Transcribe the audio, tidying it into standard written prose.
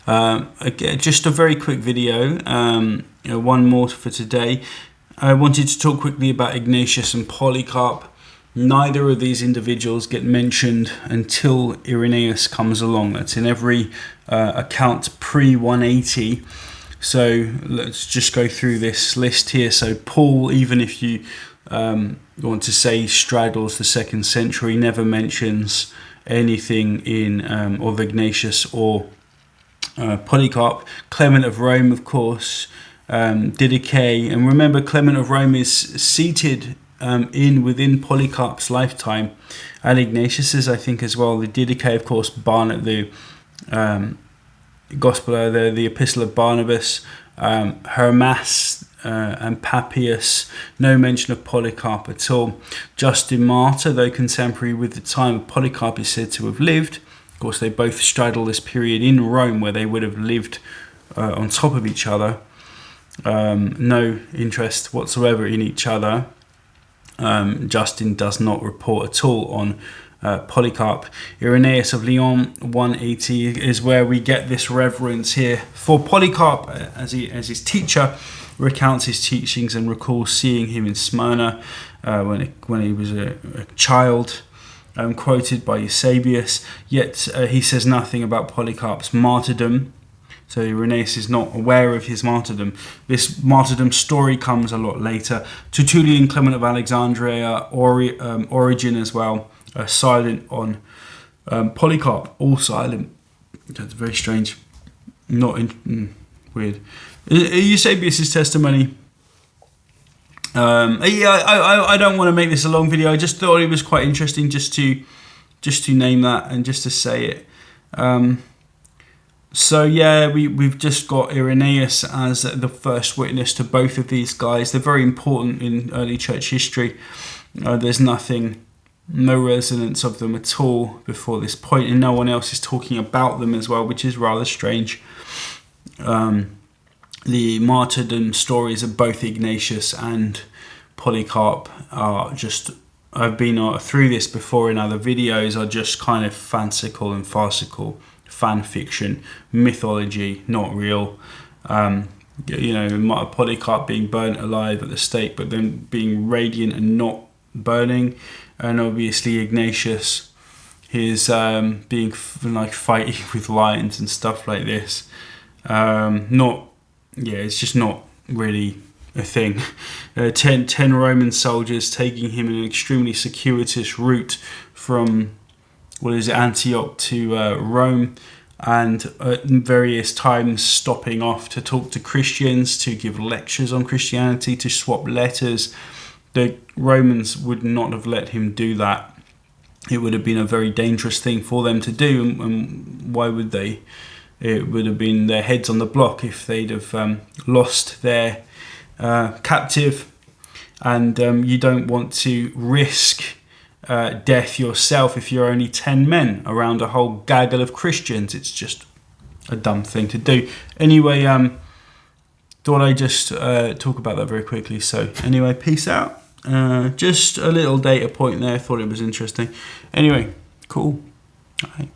Again, just a very quick video, one more for today. I wanted to talk quickly about Ignatius and Polycarp. Neither of these individuals get mentioned until Irenaeus comes along. That's in every account pre-180. So let's just go through this list here. So Paul, even if you want to say straddles the 2nd century, never mentions anything in of Ignatius or Polycarp. Clement of Rome, of course, Didache, and remember Clement of Rome is seated within Polycarp's lifetime, and Ignatius's, I think, as well. The Didache, of course, the Gospel, the Epistle of Barnabas, Hermas and Papias. No mention of Polycarp at all. Justin Martyr, though contemporary with the time of Polycarp, is said to have lived. Of course, they both straddle this period in Rome where they would have lived on top of each other. No interest whatsoever in each other. Justin does not report at all on Polycarp. Irenaeus of Lyon, 180, is where we get this reverence here for Polycarp, as his teacher recounts his teachings and recalls seeing him in Smyrna when he was a child. Quoted by Eusabius, yet he says nothing about Polycarp's martyrdom. So Irenaeus is not aware of his martyrdom. This martyrdom story comes a lot later. Tertullian, Clement of Alexandria, Origen as well, silent on Polycarp, all silent. That's very strange. Weird. Eusabius' testimony. I don't want to make this a long video. I just thought it was quite interesting just to name that and just to say it. So yeah, we've just got Irenaeus as the first witness to both of these guys. They're very important in early church history. There's no resonance of them at all before this point, and no one else is talking about them as well, which is rather strange. The martyrdom stories of both Ignatius and Polycarp are just, I've been through this before in other videos, are just kind of fanciful and farcical, fan fiction, mythology, not real. Polycarp being burnt alive at the stake, but then being radiant and not burning, and obviously Ignatius, his being fighting with lions and stuff like this. It's just not really a thing. 10 Roman soldiers taking him in an extremely circuitous route from Antioch to Rome, and at various times stopping off to talk to Christians, to give lectures on Christianity, to swap letters. The Romans would not have let him do that. It would have been a very dangerous thing for them to do, and why would they? It would have been their heads on the block if they'd have lost their captive, and you don't want to risk death yourself if you're only 10 men around a whole gaggle of Christians. It's just a dumb thing to do. Anyway, thought I'd just talk about that very quickly. So anyway, peace out. Just a little data point there. Thought it was interesting. Anyway, cool. All right.